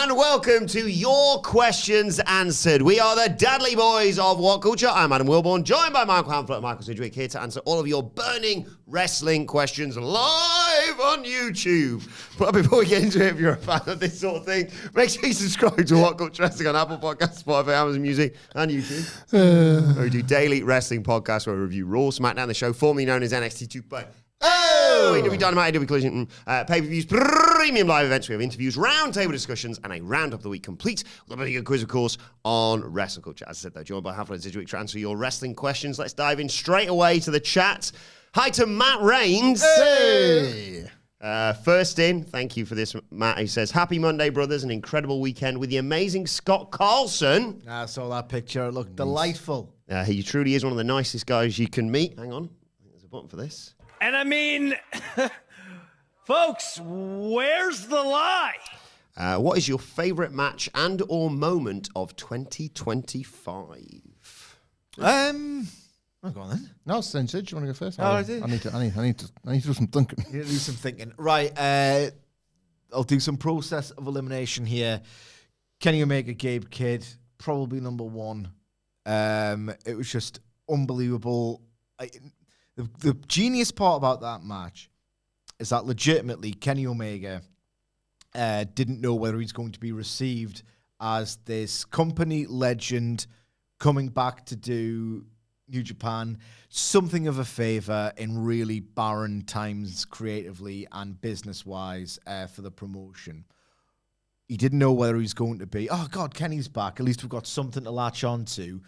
and welcome to Your Questions Answered. We are the Dudley Boys of What Culture. I'm Adam Wilbourn, joined by Michael Hamflett and Michael Sidgwick, here to answer all of your burning wrestling questions live on YouTube. But before we get into it, if you're a fan of this sort of thing, make sure you subscribe to What Culture Wrestling on Apple Podcasts, Spotify, Amazon Music, and YouTube. Where we do daily wrestling podcasts where we review Raw, SmackDown, the show formerly known as NXT 2.0. AEW Dynamite, AEW Collision, pay-per-views, premium live events. We have interviews, roundtable discussions, and a roundup of the week complete with a big quiz, of course, on wrestling culture. As I said, though, joined by Hamflett and Sidgwick to answer your wrestling questions. Let's dive in straight away to the chat. Hi to Matt Rains. Hey! First in, thank you for this, Matt. He says, "Happy Monday, brothers. An incredible weekend with the amazing Scott Carlson." I saw that picture. It looked delightful. He truly is one of the nicest guys you can meet. Hang on. I think there's a button for this. And I mean, folks, where's the lie? What is your favourite match and or moment of 2025? Oh, go on then. No, Sid, do you want to go first? I do. I need to do some thinking. You need to do some thinking. Right, I'll do some process of elimination here. Kenny Omega, Gabe Kidd, probably number one. It was just unbelievable. The genius part about that match is that legitimately Kenny Omega didn't know whether he's going to be received as this company legend coming back to do New Japan something of a favor in really barren times creatively and business-wise for the promotion. He didn't know whether he's going to be, oh, God, Kenny's back. At least we've got something to latch on to.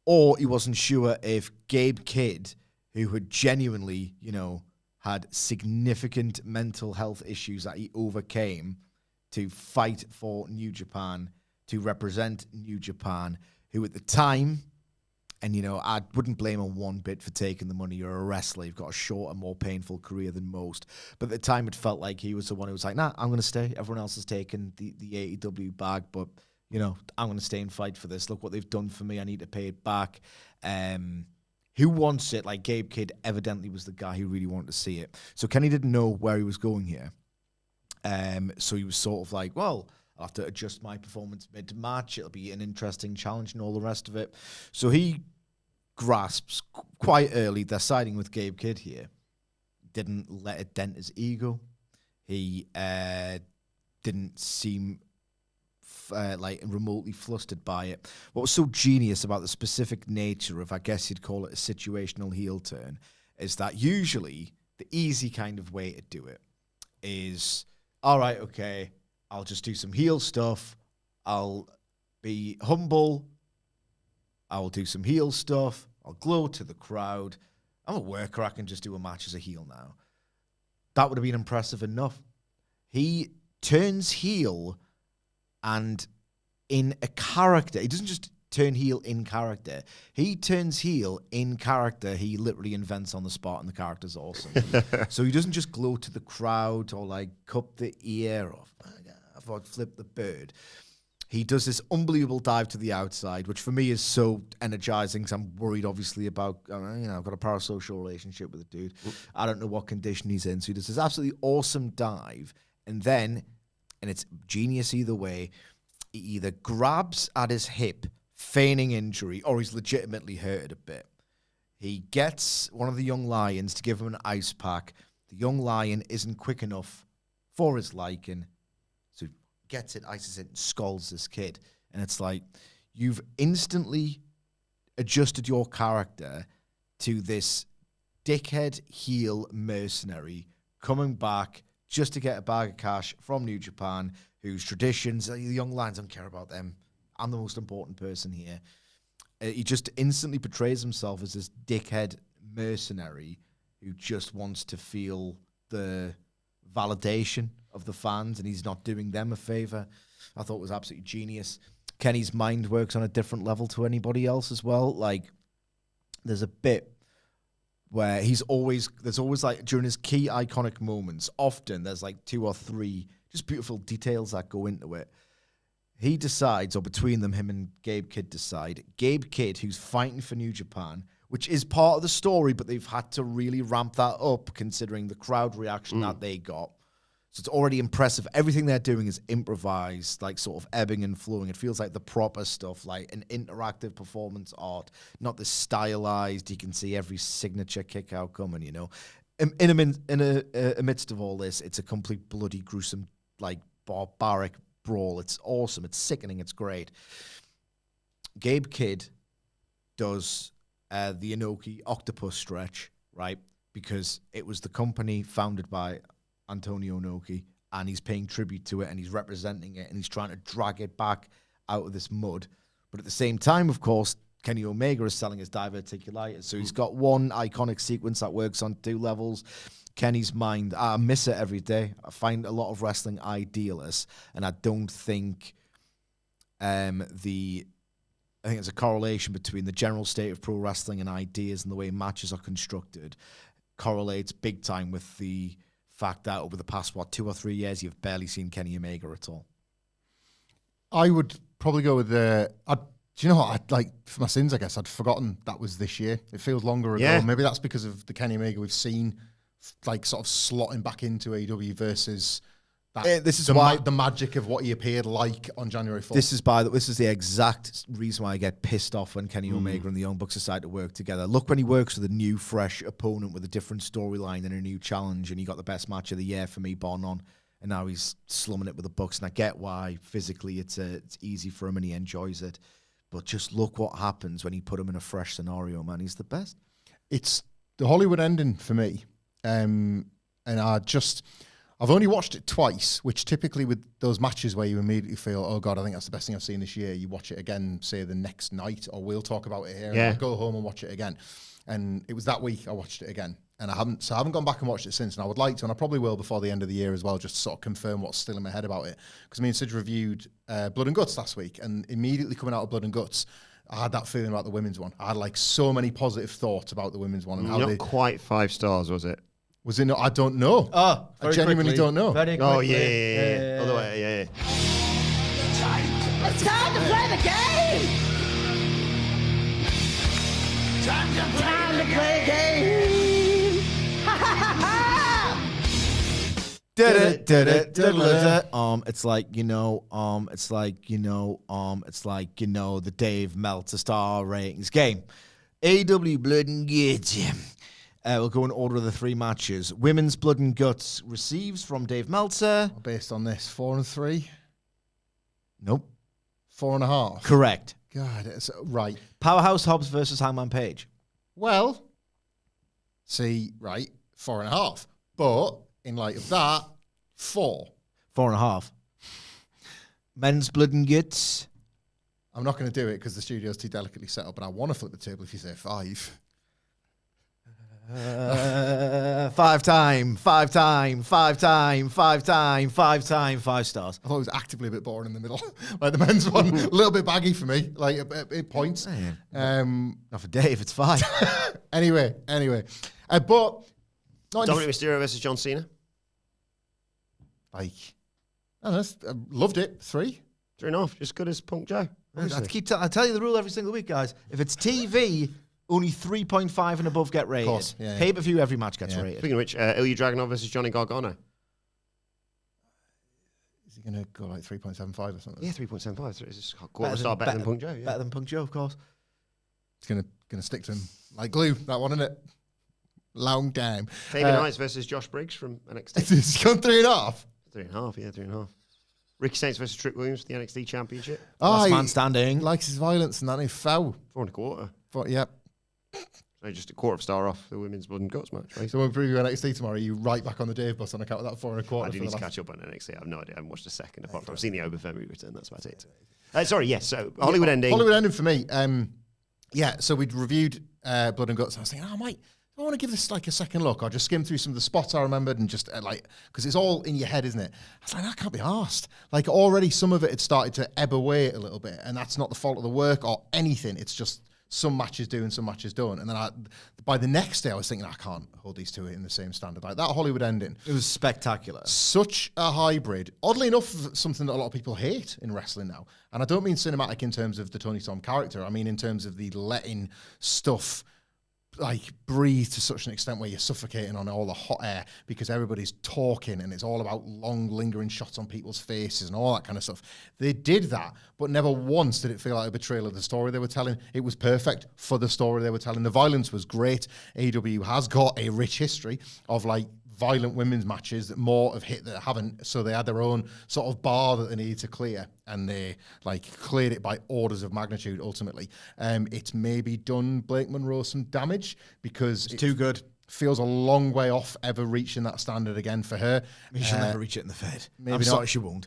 Or he wasn't sure if Gabe Kidd, who had genuinely, had significant mental health issues that he overcame to fight for New Japan, to represent New Japan, who at the time, and, I wouldn't blame him one bit for taking the money. You're a wrestler. You've got a shorter, more painful career than most. But at the time, it felt like he was the one who was like, nah, I'm going to stay. Everyone else has taken the AEW bag, but, I'm going to stay and fight for this. Look what they've done for me. I need to pay it back. Who wants it? Like, Gabe Kidd evidently was the guy who really wanted to see it. So Kenny didn't know where he was going here. So he was sort of like, well, I'll have to adjust my performance mid-match. It'll be an interesting challenge and all the rest of it. So he grasps quite early they're siding with Gabe Kidd here. Didn't let it dent his ego. He didn't seem remotely flustered by it. What was so genius about the specific nature of, I guess you'd call it a situational heel turn, is that usually the easy kind of way to do it is, all right, okay, I'll just do some heel stuff. I'll be humble. I'll do some heel stuff. I'll glow to the crowd. I'm a worker. I can just do a match as a heel now. That would have been impressive enough. He turns heel and in a character. He doesn't just turn heel in character. He turns heel in character. He literally invents on the spot, and the character's awesome. So he doesn't just glow to the crowd or like cup the ear or flip the bird. He does this unbelievable dive to the outside, which for me is so energizing because I'm worried, obviously, about, I've got a parasocial relationship with a dude. I don't know what condition he's in. So he does this absolutely awesome dive. And then, and it's genius either way, he either grabs at his hip, feigning injury, or he's legitimately hurted a bit. He gets one of the young lions to give him an ice pack. The young lion isn't quick enough for his liking. So he gets it, ices it, and scolds this kid. And it's like, you've instantly adjusted your character to this dickhead heel mercenary coming back just to get a bag of cash from New Japan, whose traditions, the young lions, don't care about them. I'm the most important person here. He just instantly portrays himself as this dickhead mercenary who just wants to feel the validation of the fans, and he's not doing them a favor. I thought it was absolutely genius. Kenny's mind works on a different level to anybody else as well. Like, there's a bit where there's always like during his key iconic moments, often there's like 2 or 3 just beautiful details that go into it. He decides, or between them, him and Gabe Kidd decide, Gabe Kidd, who's fighting for New Japan, which is part of the story, but they've had to really ramp that up considering the crowd reaction that they got. So it's already impressive. Everything they're doing is improvised, like sort of ebbing and flowing. It feels like the proper stuff, like an interactive performance art, not the stylized. You can see every signature kick out coming, you know. Amidst of all this, it's a complete bloody gruesome, like barbaric brawl. It's awesome. It's sickening. It's great. Gabe Kidd does the Inoki Octopus stretch, right? Because it was the company founded by Antonio Inoki, and he's paying tribute to it, and he's representing it, and he's trying to drag it back out of this mud. But at the same time, of course, Kenny Omega is selling his diverticulitis, so he's got one iconic sequence that works on 2 levels. Kenny's mind, I miss it every day. I find a lot of wrestling idealist, and I don't think I think there's a correlation between the general state of pro wrestling and ideas and the way matches are constructed correlates big time with the fact that over the past, 2 or 3 years, you've barely seen Kenny Omega at all. I would probably go with do you know what? For my sins, I guess, I'd forgotten that was this year. It feels longer ago. Yeah. Maybe that's because of the Kenny Omega we've seen, like, sort of slotting back into AEW versus that. This is why the magic of what he appeared like on January 4th. This is the exact reason why I get pissed off when Kenny Omega and the Young Bucks decide to work together. Look when he works with a new, fresh opponent with a different storyline and a new challenge, and he got the best match of the year for me, bar none. And now he's slumming it with the Bucks, and I get why physically it's easy for him and he enjoys it. But just look what happens when you put him in a fresh scenario, man. He's the best. It's the Hollywood ending for me. And I've only watched it twice, which typically with those matches where you immediately feel, oh God, I think that's the best thing I've seen this year. You watch it again, say the next night, or we'll talk about it here. Yeah. And I'll go home and watch it again. And it was that week I watched it again. And I haven't gone back and watched it since, and I would like to, and I probably will before the end of the year as well, just to sort of confirm what's still in my head about it. Because me and Sid reviewed Blood and Guts last week, and immediately coming out of Blood and Guts, I had that feeling about the women's one. I had like so many positive thoughts about the women's one and how Not quite 5 stars, was it? was it not? I don't know. Oh, I genuinely don't know. Very quickly. Oh, yeah. All the way, yeah. It's time to play the game! Time to play the game! It's like, the Dave Meltzer star ratings game. AW Blood and Guts. We'll go in order of the 3 matches. Women's Blood and Guts receives from Dave Meltzer. Based on this, 4 and 3, Nope. 4.5. Correct. God, it's right. Powerhouse Hobbs versus Hangman Page. Well, see, right, 4.5. But in light of that, 4. 4.5. Men's Blood and Guts. I'm not going to do it because the studio's too delicately set up, and I want to flip the table if you say 5. 5 time, 5 time, 5 time, 5 time, 5 time, 5 stars. I thought it was actively a bit boring in the middle. Like the men's one, a little bit baggy for me, like it points. Not for Dave, it's 5. Anyway. But not Dominic Mysterio versus John Cena. like, I don't know, I loved it. 3. 3.5, just good as Punk Joe. I tell you the rule every single week, guys. If it's TV, only 3.5 and above get rated. Of course, yeah. Pay-per-view, every match gets rated. Speaking of which, Ilya Dragunov versus Johnny Gargano. Is he going to go like 3.75 or something? Yeah, 3.75. So it's a quarter star better than Punk Joe. Yeah. Better than Punk Joe, of course. It's going to stick to him like glue, that one, isn't it? Long time. Fabian Knights versus Josh Briggs from NXT. It's gone 3.5. 3.5, yeah, 3.5. Ricky Saints versus Trick Williams for the NXT Championship. Last he man standing. likes his violence and that he fell. 4.25. But yeah. So just a quarter of a star off the women's Blood and Guts match. Right? So when we preview NXT tomorrow, you right back on the Dave bus on account of that 4.25. I do need to catch up on NXT. I have no idea. I haven't watched a second. Apart from I've seen the Obafemi return. That's about it. Sorry, yes. So Hollywood ending. Hollywood ending for me. Yeah. So we'd reviewed Blood and Guts. And I was thinking, I want to give this like a second look. I'll just skim through some of the spots I remembered and just because it's all in your head, isn't it? I was like, I can't be arsed. Like already some of it had started to ebb away a little bit, and that's not the fault of the work or anything. It's just some matches do and some matches don't. And then by the next day, I was thinking, I can't hold these two in the same standard. Like that Hollywood ending. It was spectacular. Such a hybrid. Oddly enough, something that a lot of people hate in wrestling now. And I don't mean cinematic in terms of the Tony Storm character. I mean in terms of the letting stuff like breathe to such an extent where you're suffocating on all the hot air because everybody's talking and it's all about long lingering shots on people's faces and all that kind of stuff. They did that, but never once did it feel like a betrayal of the story they were telling. It was perfect for the story they were telling. The violence was great. AEW has got a rich history of like violent women's matches that more have hit that haven't, so they had their own sort of bar that they needed to clear, and they like cleared it by orders of magnitude ultimately. It's maybe done Blake Monroe some damage because it's too good. Feels a long way off ever reaching that standard again for her. She'll never reach it in the Fed. Maybe I'm not. sorry, she won't.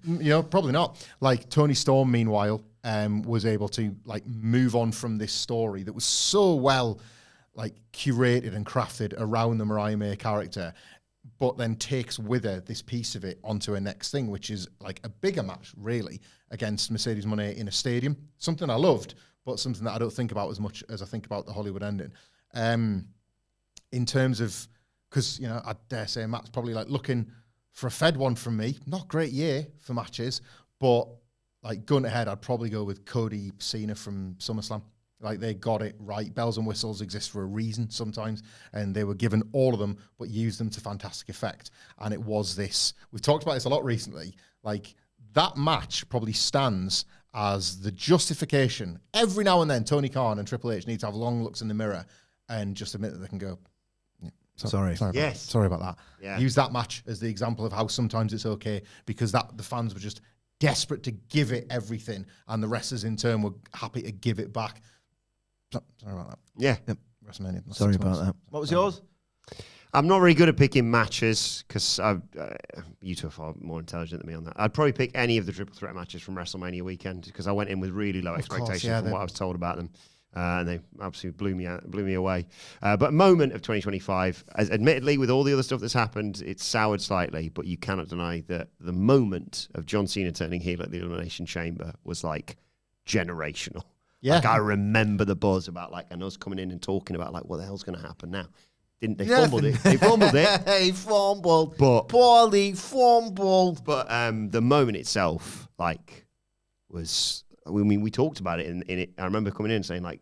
Probably not. Like Tony Storm, meanwhile, was able to like move on from this story that was so well like curated and crafted around the Mariah May character, but then takes with her this piece of it onto her next thing, which is like a bigger match, really, against Mercedes Moné in a stadium. Something I loved, but something that I don't think about as much as I think about the Hollywood ending. In terms of, because, I dare say Matt's probably like looking for a Fed one from me. Not great year for matches, but like gun to head, I'd probably go with Cody Cena from SummerSlam. Like they got it right. Bells and whistles exist for a reason sometimes, and they were given all of them, but used them to fantastic effect. And it was this. We've talked about this a lot recently. Like that match probably stands as the justification. Every now and then, Tony Khan and Triple H need to have long looks in the mirror and just admit that they can go, Sorry about Yes. that. Sorry about that. Yeah. Use that match as the example of how sometimes it's okay because that the fans were just desperate to give it everything, and the wrestlers in turn were happy to give it back. Sorry about that. Yeah. Yep. WrestleMania. Sorry about that. What was yours? I'm not really good at picking matches because you two are far more intelligent than me on that. I'd probably pick any of the triple threat matches from WrestleMania weekend because I went in with really low expectations from what I was told about them. And they absolutely blew me away. But moment of 2025, as admittedly, with all the other stuff that's happened, it's soured slightly, but you cannot deny that the moment of John Cena turning heel at the Elimination Chamber was like generational. Yeah. Like I remember the buzz about like, and us coming in and talking about like, what the hell's going to happen now? Didn't they fumbled it? They fumbled it. He fumbled. But Poorly fumbled. But the moment itself, like, was. I mean, we talked about it in it. I remember coming in and saying like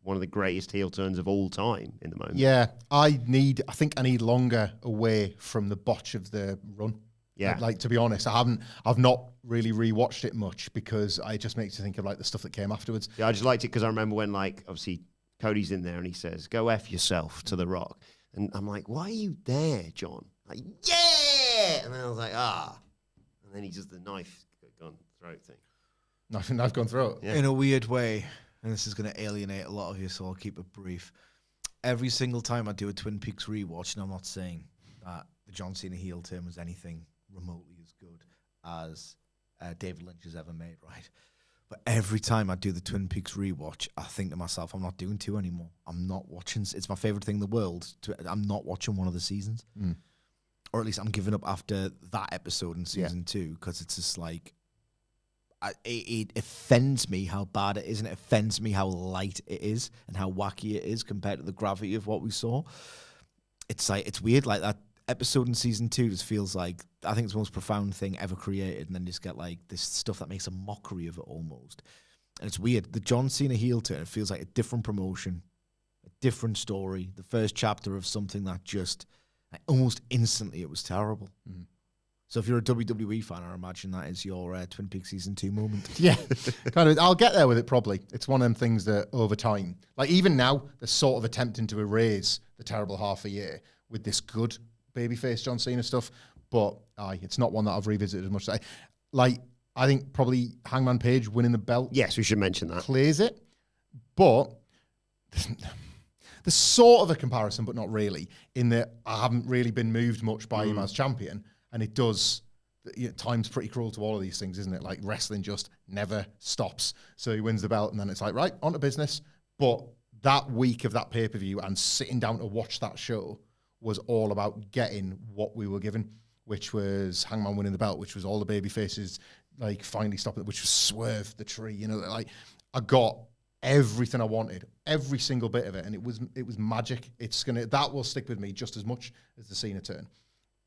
one of the greatest heel turns of all time in the moment. Yeah, I think I need longer away from the botch of the run. Yeah. Like to be honest, I've not really rewatched it much because it just makes you think of like the stuff that came afterwards. Yeah, I just liked it because I remember when like obviously Cody's in there and he says, "Go F yourself" to The Rock, and I'm like, "Why are you there, John?" Like, yeah, and then I was like, and then he does the knife gun throat thing. I've gone through it. Yeah. In a weird way, and this is going to alienate a lot of you, so I'll keep it brief. Every single time I do a Twin Peaks rewatch, and I'm not saying that the John Cena heel turn was anything remotely as good as David Lynch has ever made, right? But every time I do the Twin Peaks rewatch, I think to myself, I'm not doing two anymore. I'm not watching. It's my favorite thing in the world. I'm not watching one of the seasons. Or at least I'm giving up after that episode in season 2 because it's just like, it offends me how bad it is, and it offends me how light it is and how wacky it is compared to the gravity of what we saw. It's like, it's weird, like that episode in season 2 just feels like, I think it's the most profound thing ever created, and then you just get like this stuff that makes a mockery of it almost. And it's weird. The John Cena heel turn, it feels like a different promotion, a different story, the first chapter of something that just, like, almost instantly it was terrible. So if you're a WWE fan, I imagine that is your Twin Peaks season 2 moment. Yeah, kind of. I'll get there with it probably. It's one of them things that over time, like even now, they're sort of attempting to erase the terrible half a year with this good babyface John Cena stuff. But it's not one that I've revisited as much. I think probably Hangman Page winning the belt. Yes, we should mention that. Clears it, but there's sort of a comparison, but not really. In that I haven't really been moved much by him as champion. And it does, time's pretty cruel to all of these things, isn't it? Like wrestling just never stops. So he wins the belt and then it's like, right, on to business. But that week of that pay-per-view and sitting down to watch that show was all about getting what we were given, which was Hangman winning the belt, which was all the baby faces like finally stopping it, which was Swerve the Tree, like I got everything I wanted, every single bit of it. And it was magic. That will stick with me just as much as the Cena turn.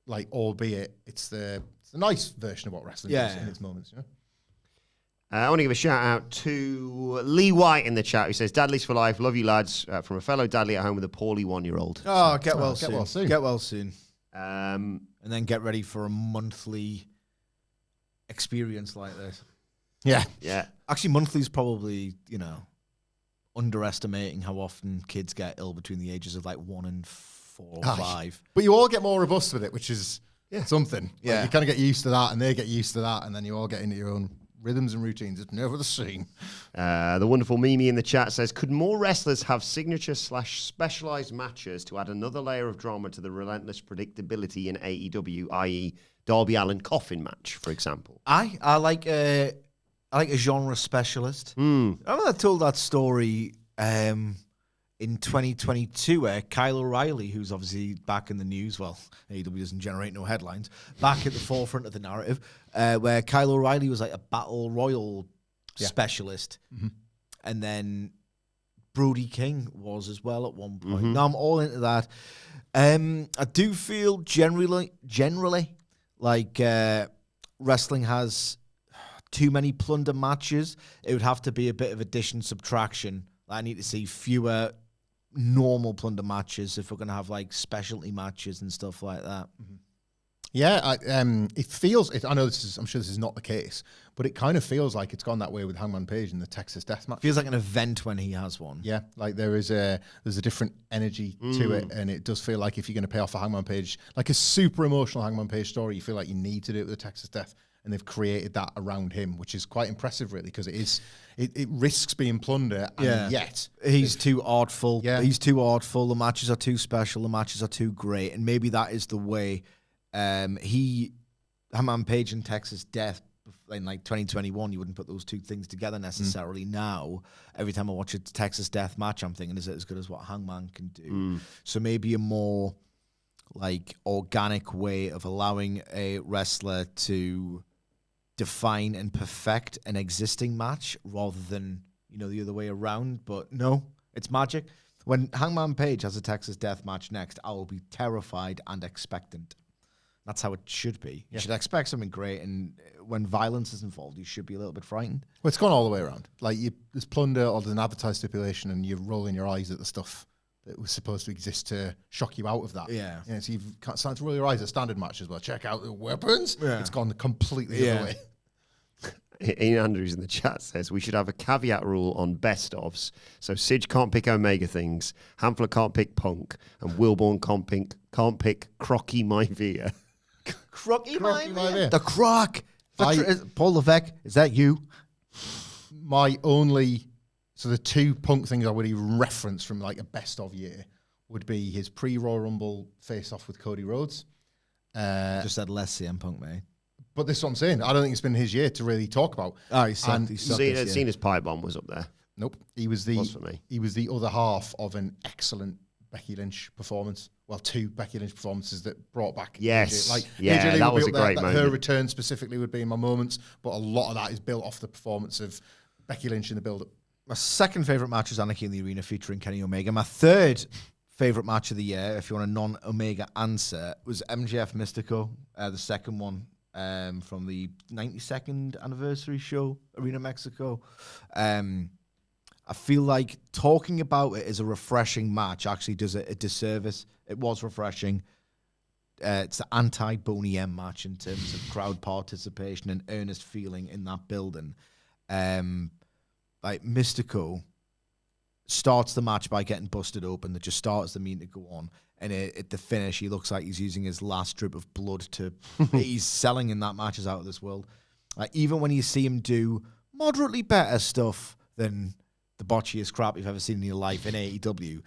Like, albeit it's the nice version of what wrestling is in its moments, I want to give a shout out to Lee White in the chat who says, Dadleys for life, love you lads, from a fellow Dadley at home with a poorly 1-year-old. Oh, get well soon. Get well soon. Get well soon. And then get ready for a monthly experience like this. Yeah. Yeah. Actually, monthly's probably, underestimating how often kids get ill between the ages of like 1 and 4 or 5. But you all get more robust with it, which is something. Yeah. Like you kind of get used to that, and they get used to that, and then you all get into your own rhythms and routines. It's never the same. The wonderful Mimi in the chat says, could more wrestlers have signature/specialized matches to add another layer of drama to the relentless predictability in AEW, i.e. Darby Allin coffin match, for example? I like a genre specialist. I remember I told that story in 2022 where Kyle O'Reilly, who's obviously back in the news, well, AEW doesn't generate no headlines, back at the forefront of the narrative, where Kyle O'Reilly was like a battle royal specialist. Mm-hmm. And then Brody King was as well at one point. Now I'm all into that. I do feel generally like wrestling has too many plunder matches. It would have to be a bit of addition, subtraction. I need to see fewer normal plunder matches if we're going to have like specialty matches and stuff like that. Mm-hmm. Yeah, it feels. I know I'm sure this is not the case, but it kind of feels like it's gone that way with Hangman Page in the Texas Death Match. Feels like an event when he has one. Yeah, like there's a different energy to it, and it does feel like if you're going to pay off a Hangman Page, like a super emotional Hangman Page story, you feel like you need to do it with the Texas Death, and they've created that around him, which is quite impressive, really, because it risks being plunder, and yet he's too artful. Yeah. He's too artful. The matches are too special. The matches are too great, and maybe that is the way. Hangman Page and Texas Death in like 2021, you wouldn't put those two things together necessarily. Now, every time I watch a Texas Death match, I'm thinking, is it as good as what Hangman can do? So maybe a more like organic way of allowing a wrestler to define and perfect an existing match rather than, the other way around. But no, it's magic. When Hangman Page has a Texas Death match next, I will be terrified and expectant. That's how it should be. You should expect something great, and when violence is involved, you should be a little bit frightened. Well, it's gone all the way around. Like there's plunder or there's an advertised stipulation, and you're rolling your eyes at the stuff that was supposed to exist to shock you out of that. Yeah. So you've started to roll your eyes at standard matches. Well, check out the weapons. Yeah. It's gone completely the other way. Ian Andrews in the chat says we should have a caveat rule on best ofs. So Sidge can't pick Omega things, Hamflett can't pick Punk, and Wilbourn can't pick Crocky Maivia. Crocky Maivia. The Croc. Paul Levesque, is that you? So the two Punk things I would even reference from like a best of year would be his pre-Royal Rumble face-off with Cody Rhodes. Just said less CM Punk, mate. But this is what I'm saying. I don't think it's been his year to really talk about. Oh, he sucked this year. Cena's pipe bomb was up there. Nope. He was for me. He was the other half of an excellent Becky Lynch performance. Well, two Becky Lynch performances that brought back Yes. AJ. AJ Lee that was a great moment. Her return specifically would be in my moments, but a lot of that is built off the performance of Becky Lynch in the build-up. My second favourite match was Anarchy in the Arena featuring Kenny Omega. My third favourite match of the year, if you want a non-Omega answer, was MJF Mystico, the second one from the 92nd anniversary show, Arena Mexico. I feel like talking about it as a refreshing match actually does it a disservice. It was refreshing. It's the anti-Boney M match in terms of crowd participation and earnest feeling in that building. Like Mystico starts the match by getting busted open. That just starts the mean to go on. And at the finish, he looks like he's using his last drip of blood to... he's selling in that match is out of this world. Like, even when you see him do moderately better stuff than the botchiest crap you've ever seen in your life in AEW,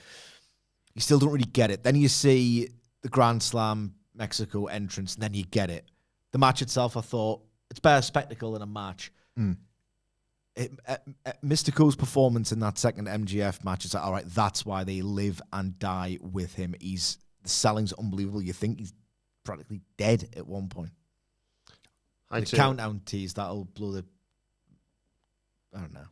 you still don't really get it. Then you see the Grand Slam Mexico entrance, and then you get it. The match itself, I thought, it's better spectacle than a match. Mystico's performance in that second MGF match is like, all right, that's why they live and die with him. The selling's unbelievable. You think he's practically dead at one point. The countdown tease, that'll blow the... I don't know.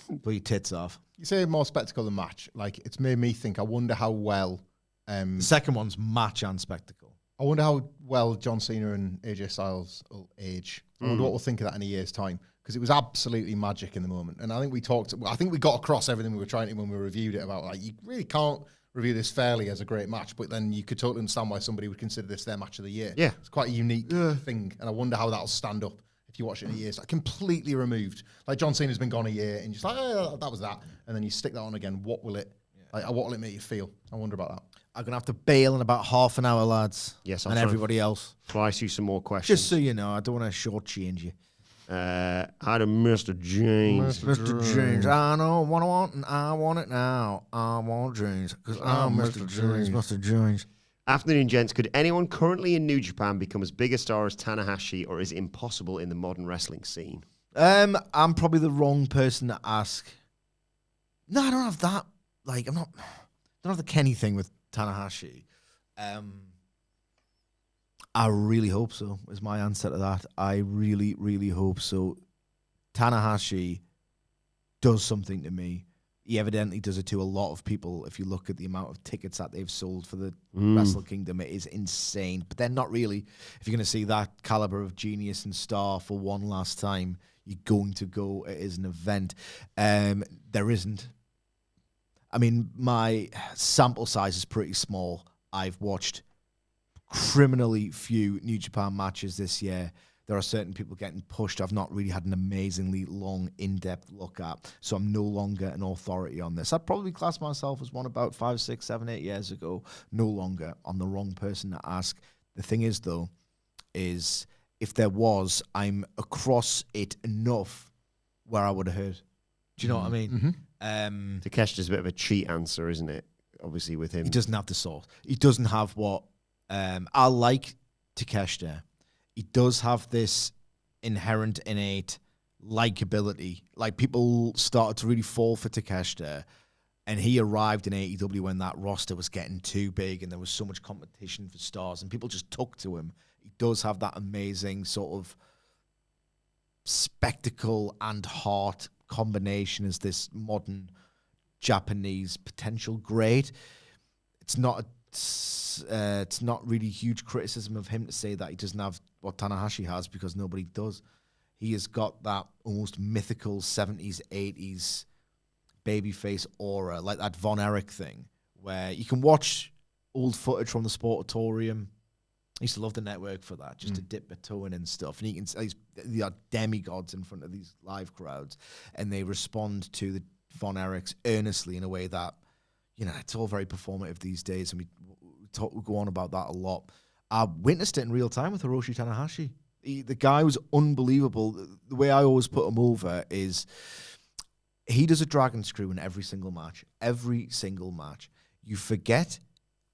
Blow your tits off. You say more spectacle than match. Like, it's made me think, I wonder how well... the second one's match and spectacle. I wonder how well John Cena and AJ Styles will age. I wonder what we'll think of that in a year's time. because it was absolutely magic in the moment. And I think we got across everything we were trying to when we reviewed it about, like, you really can't review this fairly as a great match, but then you could totally understand why somebody would consider this their match of the year. Yeah. It's quite a unique thing, and I wonder how that'll stand up if you watch it in a year. It's like completely removed. Like John Cena's been gone a year, and you're just like, oh, that was that. And then you stick that on again. What will it make you feel? I wonder about that. I'm gonna have to bail in about half an hour, lads. Yes, I'll and try everybody else. Flies you some more questions. Just so you know, I don't want to shortchange you. Hi to Mr. James. Mr. James, I know what I want, and I want it now. I want James, because I'm Mr. James. Mr. James. Afternoon, gents. Could anyone currently in New Japan become as big a star as Tanahashi, or is it impossible in the modern wrestling scene? I'm probably the wrong person to ask. No, I don't have that. Like, I don't have the Kenny thing with Tanahashi. I really hope so, is my answer to that. I really, really hope so. Tanahashi does something to me. He evidently does it to a lot of people. If you look at the amount of tickets that they've sold for the Wrestle Kingdom, it is insane. But then not really. If you're going to see that caliber of genius and star for one last time, you're going to go. It is an event. There isn't. I mean, my sample size is pretty small. I've watched criminally few New Japan matches this year. There are certain people getting pushed I've not really had an amazingly long, in-depth look at, so I'm no longer an authority on this. I'd probably class myself as one about 5, 6, 7, 8 years ago. No longer. I'm the wrong person to ask. The thing is, though, is if there was, I'm across it enough where I would have heard. Do you know what I mean? Mm-hmm. Takeshita's a bit of a cheat answer, isn't it? Obviously, with him. He doesn't have the sauce. He doesn't have what... I like Takeshita. He does have this inherent, innate likability. Like, people started to really fall for Takeshita, and he arrived in AEW when that roster was getting too big and there was so much competition for stars, and people just took to him. He does have that amazing sort of spectacle and heart combination as this modern Japanese potential great. It's not really huge criticism of him to say that he doesn't have what Tanahashi has, because nobody does. He has got that almost mythical 70s, 80s babyface aura, like that Von Erich thing, where you can watch old footage from the Sportatorium. I used to love the network for that, just to dip my toe in and stuff. And you can see they are demigods in front of these live crowds, and they respond to the Von Erichs earnestly in a way that, you know, it's all very performative these days, and we go on about that a lot. I witnessed it in real time with Hiroshi Tanahashi. The guy was unbelievable. The way I always put him over is he does a dragon screw in every single match. Every single match. You forget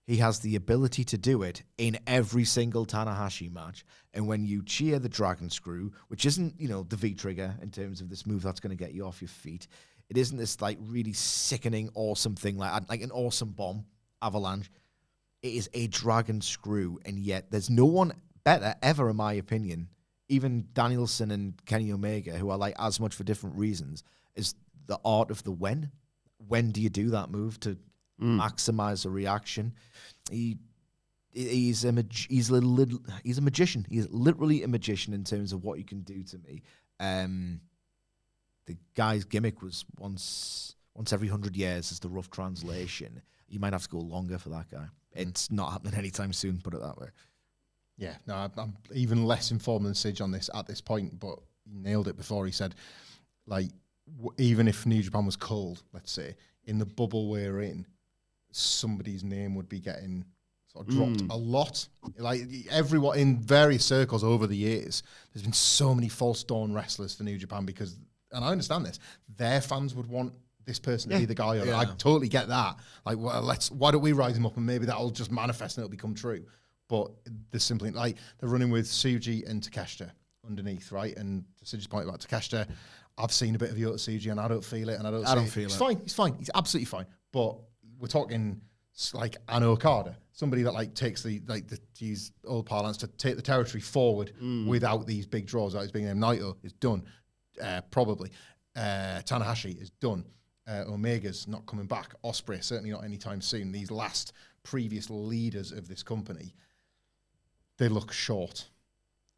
he has the ability to do it in every single Tanahashi match. And when you cheer the dragon screw, which isn't, you know, the V-trigger in terms of this move that's going to get you off your feet, it isn't this like really sickening, awesome thing like an awesome bomb, avalanche. It is a dragon screw, and yet there's no one better ever, in my opinion, even Danielson and Kenny Omega, who I like as much for different reasons, is the art of the when. When do you do that move to maximize a reaction? He's a magician. He's literally a magician in terms of what you can do to me. The guy's gimmick was once every 100 years is the rough translation. You might have to go longer for that guy. It's not happening anytime soon, put it that way. Yeah, no, I'm even less informed than Sidge on this at this point, but he nailed it before. He said, like, even if New Japan was cold, let's say, in the bubble we're in, somebody's name would be getting sort of dropped a lot. Like, everyone in various circles over the years, there's been so many false dawn wrestlers for New Japan because, and I understand this, their fans would want this person to be the guy. I totally get that. Like, well, why don't we rise him up and maybe that'll just manifest and it'll become true. But there's simply, like, they're running with Tsuji and Takeshita underneath, right? And to Sidge's point about Takeshita, I've seen a bit of Yota Tsuji and I don't feel it, and I don't feel it. He's fine. He's absolutely fine. But we're talking like an Okada, somebody that like takes to use old parlance, to take the territory forward without these big draws. Like, it's being named Naito is done, probably. Tanahashi is done. Omega's not coming back. Ospreay certainly not anytime soon. These last previous leaders of this company, they look short.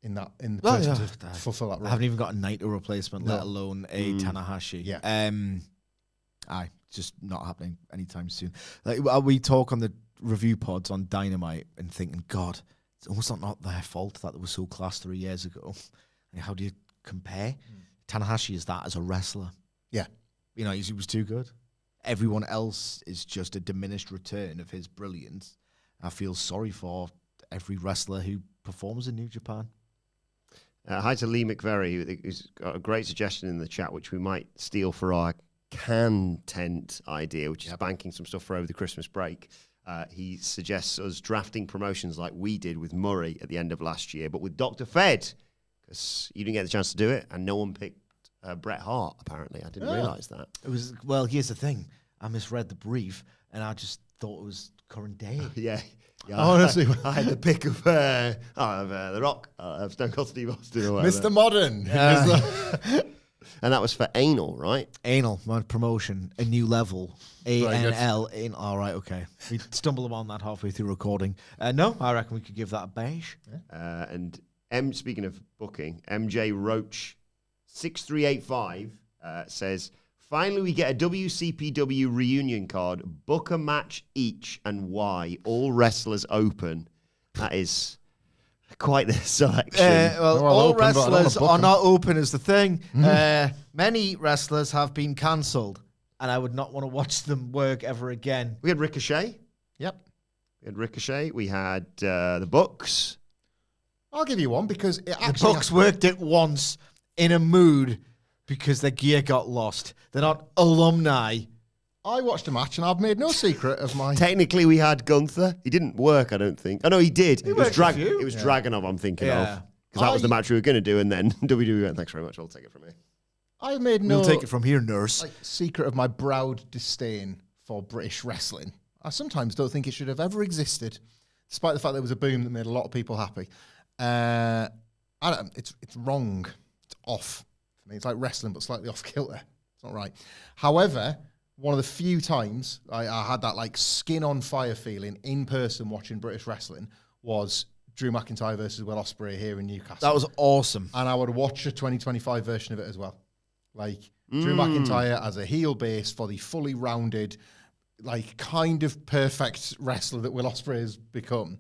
in the person to fulfill that I role. haven't even got a Naito replacement, let alone a Tanahashi. Yeah. Just not happening anytime soon. Like we talk on the review pods on Dynamite and thinking, God, it's almost not their fault that they were so class 3 years ago. Like, how do you compare? Tanahashi is that as a wrestler. Yeah. You know, he was too good. Everyone else is just a diminished return of his brilliance. I feel sorry for every wrestler who performs in New Japan. Hi to Lee McVery, who's got a great suggestion in the chat, which we might steal for our content idea, which is banking some stuff for over the Christmas break. He suggests us drafting promotions like we did with Murray at the end of last year, but with Dr. Fed, because you didn't get the chance to do it, and no one picked Bret Hart, apparently. I didn't realise that. It was, well, here's the thing. I misread the brief, and I just thought it was current day. Yeah. Honestly. I had the pick of The Rock, of Stone Cold Steve Austin or whatever. Mr. Modern. And that was for anal, right? Anal, my promotion, a new level. A-N-L. All right, okay. We stumbled on that halfway through recording. No, I reckon we could give that a beige. And speaking of booking, MJ Roach 6385 says, finally we get a WCPW reunion card, book a match each and why, all wrestlers open. That is quite the selection. Well, all all open, but I don't wanna wrestlers book are 'em. not open is the thing. Many wrestlers have been cancelled, and I would not want to watch them work ever again. We had Ricochet. Yep. We had Ricochet. We had the Bucks. I'll give you one because it The actually Bucks worked it once in a mood because their gear got lost. They're not alumni. I watched a match and I've made no secret of my. Technically, we had Gunther. He didn't work, I don't think. Oh, no, he did. It was, worked a few. it was Dragunov I'm thinking of. Yeah. Because that was the match we were going to do, and then WWE went, thanks very much, I'll take it from here. I made no We'll take it from here, nurse. secret of my proud disdain for British wrestling. I sometimes don't think it should have ever existed, despite the fact there was a boom that made a lot of people happy. It's wrong. It's off. I mean, it's like wrestling, but slightly off kilter. It's not right. However, one of the few times I had that like skin on fire feeling in person watching British wrestling was Drew McIntyre versus Will Ospreay here in Newcastle. That was awesome. And I would watch a 2025 version of it as well. Like Drew McIntyre as a heel base for the fully rounded, like kind of perfect wrestler that Will Ospreay has become.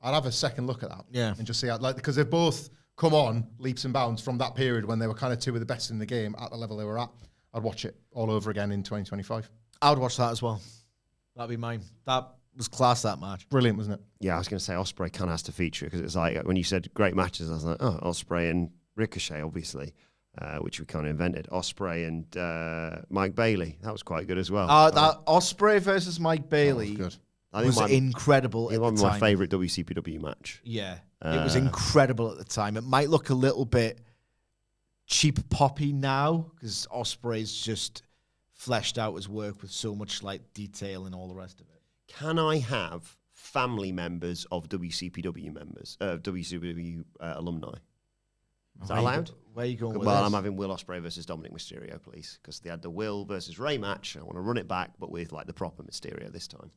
I'd have a second look at that. Yeah. And just see how, like, because they've both come on leaps and bounds from that period when they were kind of two of the best in the game at the level they were at. I'd watch it all over again in 2025. I would watch that as well. That'd be mine. That was class, that match. Brilliant, wasn't it? Yeah, I was going to say Ospreay kind of has to feature, because it's like, when you said great matches, I was like, oh, Ospreay and Ricochet, obviously, which we kind of invented. Ospreay and Mike Bailey. That was quite good as well. That Ospreay versus Mike Bailey Good. I was think incredible it at was the my time. favourite WCPW match. Yeah, it was incredible at the time. It might look a little bit cheap poppy now because Ospreay's just fleshed out his work with so much like detail and all the rest of it. Can I have family members of WCPW members, WCPW alumni? Is that allowed? Where are you going with Well, this? I'm having Will Ospreay versus Dominic Mysterio, please, because they had the Will versus Ray match. I want to run it back, but with like the proper Mysterio this time.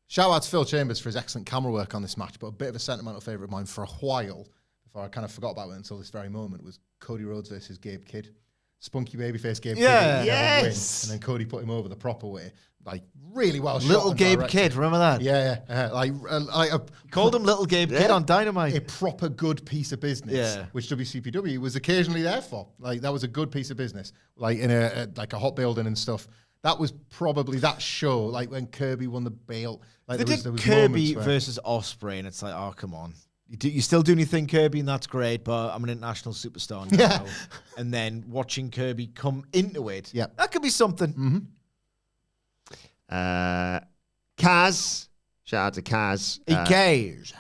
Shout out to Phil Chambers for his excellent camera work on this match, but a bit of a sentimental favourite of mine for a while, before I kind of forgot about it until this very moment, was Cody Rhodes versus Gabe Kidd. Spunky babyface Gabe Yeah. Kidd. Yes. And then Cody put him over the proper way. Like, really well shot. Little and Gabe directed. Kidd, remember that? Yeah. Like Called him Little Gabe Kidd on Dynamite. a proper good piece of business, Yeah. which WCPW was occasionally there for. Like, that was a good piece of business, like in a hot building and stuff. That was probably that show, like when Kirby won the belt. Like They there did was Kirby moments where- versus Ospreay, and it's like, oh, come on. You still do anything, Kirby, and that's great, but I'm an international superstar now. Yeah. And then watching Kirby come into it, Yeah. that could be something. Kaz, shout out to Kaz. He cares.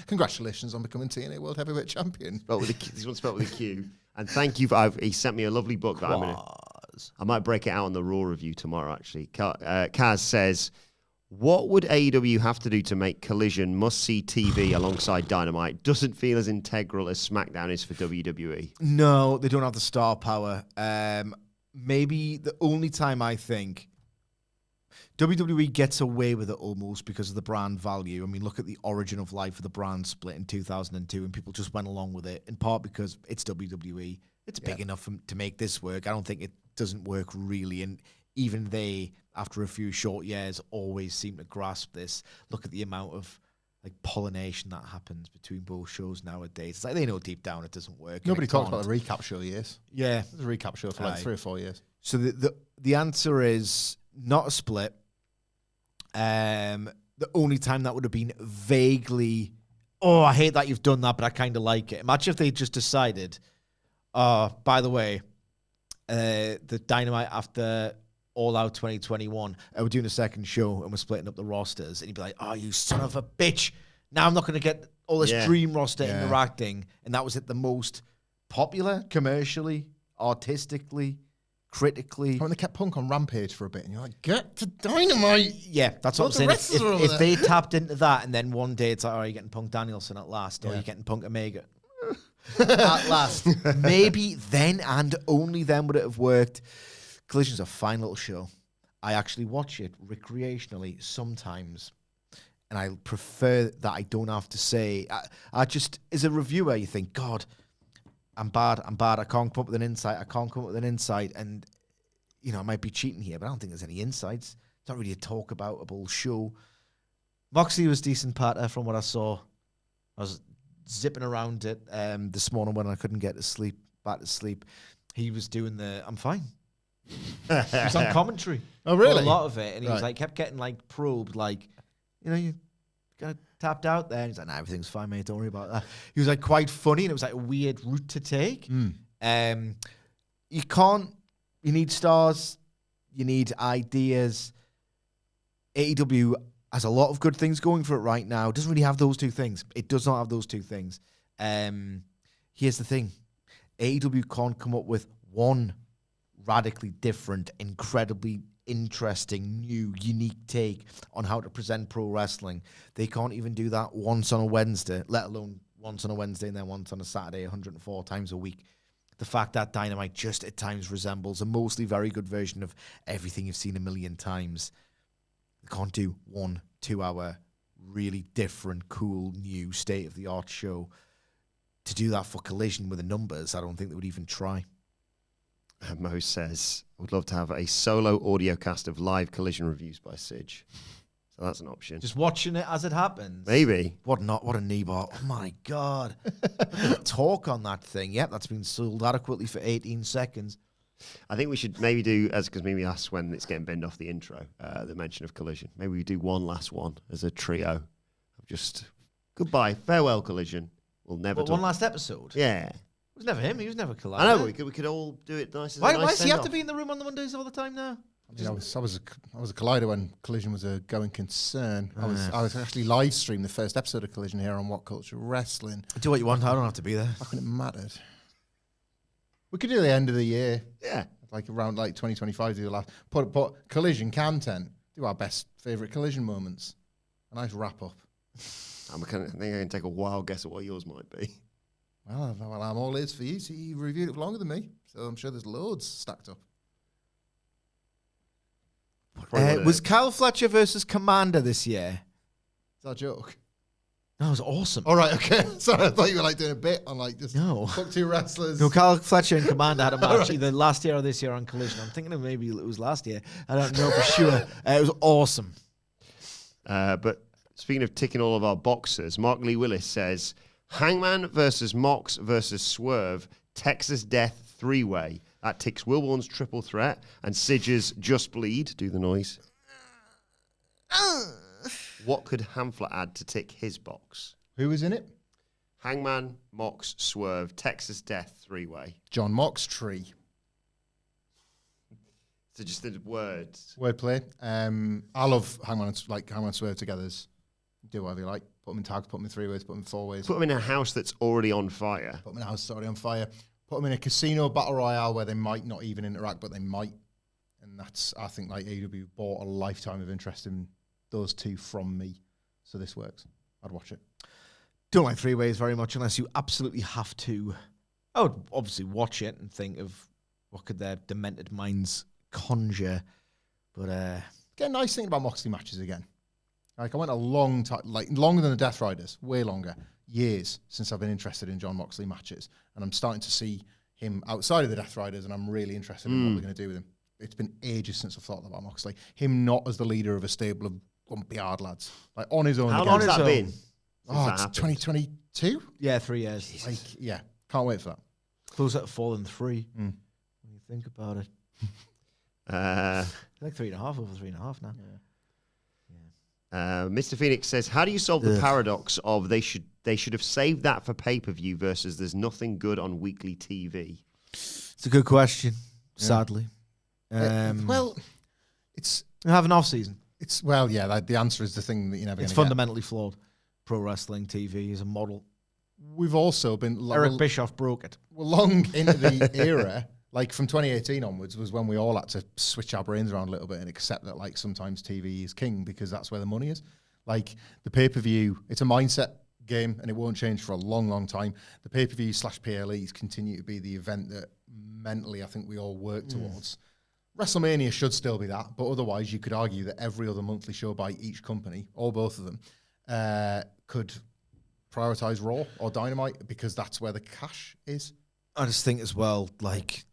Congratulations on becoming TNA World Heavyweight Champion. Spelled with this one's spelled with a Q. And thank you for. He sent me a lovely book that I might break it out on the Raw review tomorrow. Actually, Kaz says, "What would AEW have to do to make Collision must-see TV alongside Dynamite? Doesn't feel as integral as SmackDown is for WWE." No, they don't have the star power. Maybe the only time I think WWE gets away with it almost because of the brand value. I mean, look at the origin of life of the brand split in 2002, and people just went along with it, in part because it's WWE. It's big enough to make this work. I don't think it doesn't work really, and even they, after a few short years, always seem to grasp this. Look at the amount of like pollination that happens between both shows nowadays. It's like they know deep down it doesn't work. Nobody talks about the recap show years. Yeah. There's a recap show for like 3 or 4 years. So the answer is not a split. The only time that would have been vaguely, oh, I hate that you've done that, but I kind of like it. Imagine if they just decided, by the way, the Dynamite after All Out 2021, we're doing a second show and we're splitting up the rosters, and you'd be like, oh, you son of a bitch. Now I'm not going to get all this dream roster interacting. And that was it, the most popular commercially, artistically, critically. When they kept Punk on Rampage for a bit, and you're like, get to Dynamite. Yeah, that's what I'm saying. If they tapped into that, and then one day it's like, oh, you're getting Punk Danielson at last, or you're getting Punk Omega at last. Maybe then and only then would it have worked. Collision's a fine little show. I actually watch it recreationally sometimes, and I prefer that I don't have to say. I just, as a reviewer, you think, God, I'm bad. I can't come up with an insight. And, you know, I might be cheating here, but I don't think there's any insights. It's not really a talk-aboutable show. Moxley was decent patter from what I saw. I was zipping around it this morning when I couldn't get back to sleep. He was doing I'm fine. He was on commentary. Oh, really? For a lot of it. And he was like, kept getting like probed, like, you know, you got tapped out there. And he's like, nah, everything's fine, mate. Don't worry about that. He was like quite funny, and it was like a weird route to take. You need stars. You need ideas. AEW has a lot of good things going for it right now. It doesn't really have those two things. It does not have those two things. Here's the thing. AEW can't come up with one radically different, incredibly interesting, new, unique take on how to present pro wrestling. They can't even do that once on a Wednesday, let alone once on a Wednesday and then once on a Saturday, 104 times a week. The fact that Dynamite just at times resembles a mostly very good version of everything you've seen a million times. They can't do 1 2 hour, really different, cool, new, state-of-the-art show. To do that for Collision with the numbers, I don't think they would even try. Mo says, I would love to have a solo audio cast of live Collision reviews by Sidge. So that's an option. Just watching it as it happens. Maybe. What a knee bar. Oh my God. Talk on that thing. Yep, that's been sold adequately for 18 seconds. I think we should maybe do, because maybe that's when it's getting binned off the intro, the mention of Collision. Maybe we do one last one as a trio of just goodbye, farewell Collision. We'll never talk. One last episode? Yeah. It was never him. He was never Collider. I know, but we could all do it nice. Why does he have to be in the room on the Mondays all the time now? I mean, I was a Collider when Collision was a going concern. I was actually live streamed the first episode of Collision here on WhatCulture Wrestling. Do what you want. I don't have to be there. How can it mattered? We could do the end of the year. Yeah. Like around like 2025, do the last put Collision content. Do our best favorite Collision moments. A nice wrap up. I think I can take a wild guess at what yours might be. Well, I'm all ears for you. So you reviewed it for longer than me, so I'm sure there's loads stacked up. Was Kyle Fletcher versus Commander this year? Is that a joke? That was awesome. All right, okay. Sorry, I thought you were like doing a bit on like just no. book 2 wrestlers. No, Kyle Fletcher and Commander had a match either last year or this year on Collision. I'm thinking of maybe it was last year. I don't know for sure. It was awesome. But speaking of ticking all of our boxes, Mark Lee Willis says, Hangman versus Mox versus Swerve, Texas Death 3-way. That ticks Wilbourn's triple threat and Sidge's Just Bleed. Do the noise. What could Hamflett add to tick his box? Who was in it? Hangman, Mox, Swerve, Texas Death 3-way. John Mox Tree. So just the words. Wordplay. I love Hangman and Swerve together. Do whatever you like. Put them in tags, put them in 3 ways, put them in 4 ways. Put them in a house that's already on fire. Put them in a house that's already on fire. Put them in a casino battle royale where they might not even interact, but they might. And that's, I think, like AEW bought a lifetime of interest in those two from me. So this works. I'd watch it. Don't like 3 ways very much unless you absolutely have to. I would obviously watch it and think of what could their demented minds conjure. But getting nice thinking about Moxley matches again. Like, I went a long time, like longer than the Death Riders, way longer, years since I've been interested in John Moxley matches. And I'm starting to see him outside of the Death Riders, and I'm really interested in what they're going to do with him. It's been ages since I've thought about Moxley. Him not as the leader of a stable of grumpy hard lads. Like, on his own. How again. long has that been? Oh, it's 2022? Yeah, 3 years. Like, yeah, can't wait for that. Closer to 4 than 3. When you think about it. Like 3.5, over 3.5 now. Mr. Phoenix says, how do you solve the paradox of they should have saved that for pay-per-view versus there's nothing good on weekly TV? It's a good question, sadly. Well, it's... We have an off-season. The answer is the thing that you're never going to get. It's fundamentally flawed. Pro wrestling TV is a model. We've also been... Eric Bischoff broke it. We're long into the era... Like, from 2018 onwards was when we all had to switch our brains around a little bit and accept that, like, sometimes TV is king because that's where the money is. Like, the pay-per-view, it's a mindset game and it won't change for a long, long time. The pay-per-view / PLEs continue to be the event that mentally I think we all work towards. WrestleMania should still be that, but otherwise you could argue that every other monthly show by each company, or both of them, could prioritize Raw or Dynamite because that's where the cash is. I just think as well, like...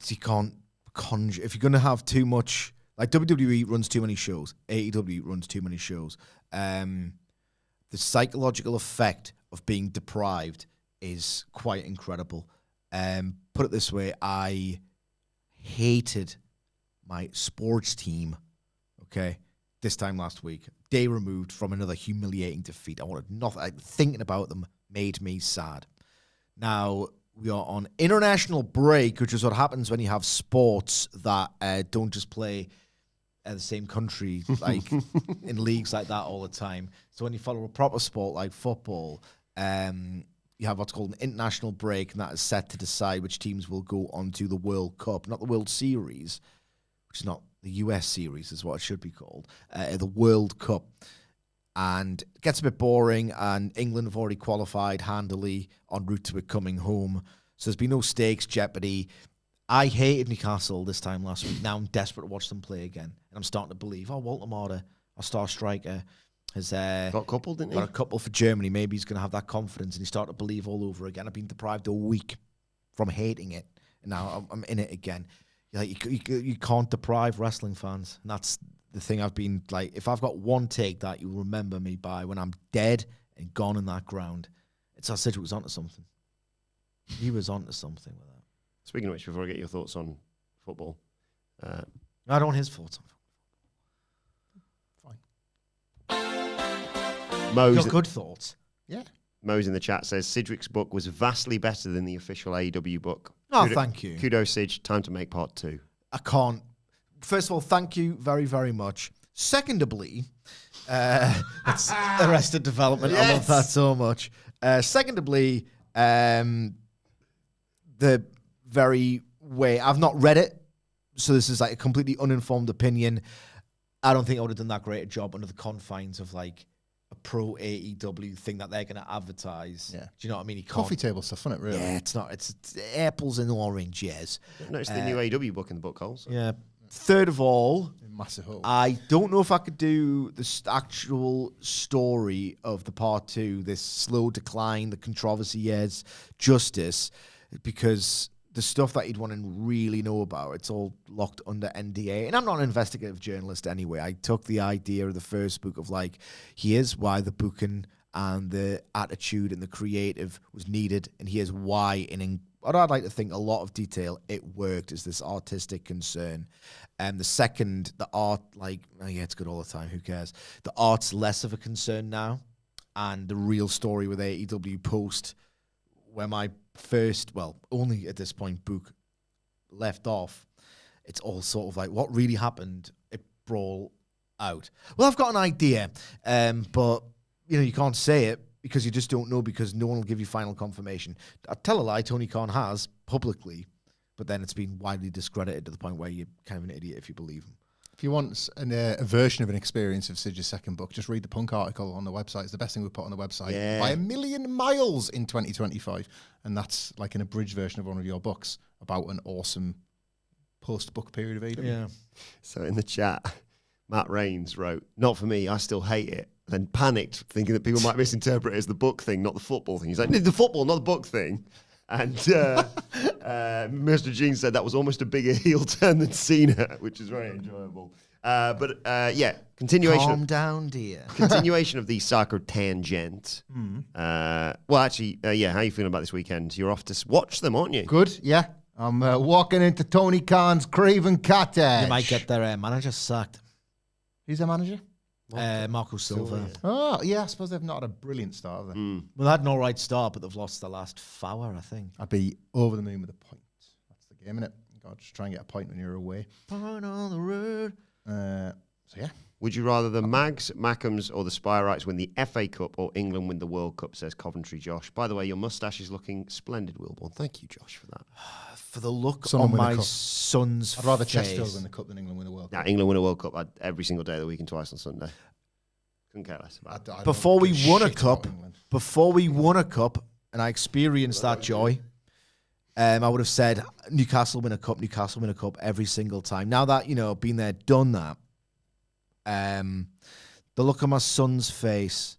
you can't conjure. If you're going to have too much, like WWE runs too many shows, AEW runs too many shows. The psychological effect of being deprived is quite incredible. Put it this way, I hated my sports team, this time last week. Day removed from another humiliating defeat. I wanted nothing. Thinking about them made me sad. Now, we are on international break, which is what happens when you have sports that don't just play in the same country, like in leagues like that all the time. So when you follow a proper sport like football, you have what's called an international break, and that is set to decide which teams will go on to the World Cup, not the World Series, which is not the US Series, is what it should be called, the World Cup. And it gets a bit boring, and England have already qualified handily en route to it coming home. So there's been no stakes, jeopardy. I hated Newcastle this time last week. Now I'm desperate to watch them play again. And I'm starting to believe, Walter Marder, our star striker, has got a couple, didn't he? Got a couple for Germany. Maybe he's going to have that confidence, and he's starting to believe all over again. I've been deprived a week from hating it, and now I'm in it again. Like, you can't deprive wrestling fans, and that's the thing I've been like, if I've got one take that you'll remember me by when I'm dead and gone in that ground, it's that Sidgwick was onto something. He was onto something with that. Speaking of which, before I get your thoughts on football. I don't want his thoughts on Mo's, football. You've got good thoughts. Yeah. Mo's in the chat says, Sidgwick's book was vastly better than the official AEW book. Thank you. Kudos, Sidge. Time to make part 2. I can't. First of all, thank you very, very much. Secondably, that's Arrested Development. Yes. I love that so much. Secondably, the very way, I've not read it, so this is like a completely uninformed opinion. I don't think I would have done that great a job under the confines of like a pro AEW thing that they're going to advertise. Yeah. Do you know what I mean? Coffee table stuff, isn't it, really? Yeah, it's not. It's apples and oranges. Notice the new AEW book in the book, Holes. Yeah. Third of all, massive hole. I don't know if I could do the actual story of the part 2, this slow decline, the controversy years, justice, because the stuff that you'd want to really know about, it's all locked under NDA. And I'm not an investigative journalist anyway. I took the idea of the first book of like, here's why the booking and the attitude and the creative was needed, and here's why in what I'd like to think a lot of detail, it worked as this artistic concern. And the second, the art, like, it's good all the time, who cares? The art's less of a concern now. And the real story with AEW post, where my first, only at this point, book left off, it's all sort of like, what really happened? It brawl out. Well, I've got an idea, but, you can't say it, because you just don't know, because no one will give you final confirmation. I tell a lie, Tony Khan has, publicly, but then it's been widely discredited to the point where you're kind of an idiot if you believe him. If you want a version of an experience of Sidge's second book, just read the Punk article on the website. It's the best thing we put on the website by 1,000,000 miles in 2025. And that's like an abridged version of one of your books about an awesome post-book period of AEW. Yeah. So in the chat, Matt Rains wrote, "Not for me, I still hate it." Then panicked, thinking that people might misinterpret it as the book thing, not the football thing. He's like, "The football, not the book thing." And Mr. Gene said that was almost a bigger heel turn than Cena, which is very enjoyable. But continuation. Calm down, dear. Continuation of the soccer tangent. Well, actually, how are you feeling about this weekend? You're off to watch them, aren't you? Good, yeah. I'm walking into Tony Khan's Craven Cottage. You might get their manager sacked. Who's their manager? Marco Silva. Oh, yeah, I suppose they've not had a brilliant start, have they? Well, they had an all right start, but they've lost the last hour, I think. I'd be over the moon with a point. That's the game, innit? You got to just try and get a point when you're away. Point on the road. So, yeah. Would you rather the Mags, Mackhams, or the Spyrites win the FA Cup or England win the World Cup, says Coventry Josh. By the way, your moustache is looking splendid, Wilbourn. Thank you, Josh, for that. For the look Sunderland on win the my cup. son's I'd rather face. Chesterfield win the Cup than England win the World Now, Cup. England win a World Cup every single day of the week and twice on Sunday. Couldn't care less about it. I don't Before we give won a shit about cup, England. and I experienced that joy, I would have said Newcastle win a cup every single time. Now that, been there, done that, the look on my son's face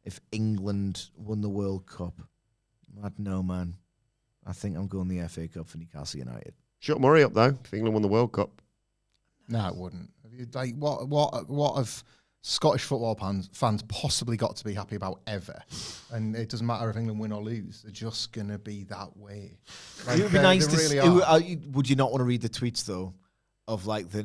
if England won the World Cup, I'd know, man. I think I'm going the FA Cup for Newcastle United. Shut Murray up, though, if England won the World Cup. No, it wouldn't. Like, what have Scottish football fans possibly got to be happy about ever? And it doesn't matter if England win or lose; they're just gonna be that way. Like, It would be nice to really would you not want to read the tweets though, of like the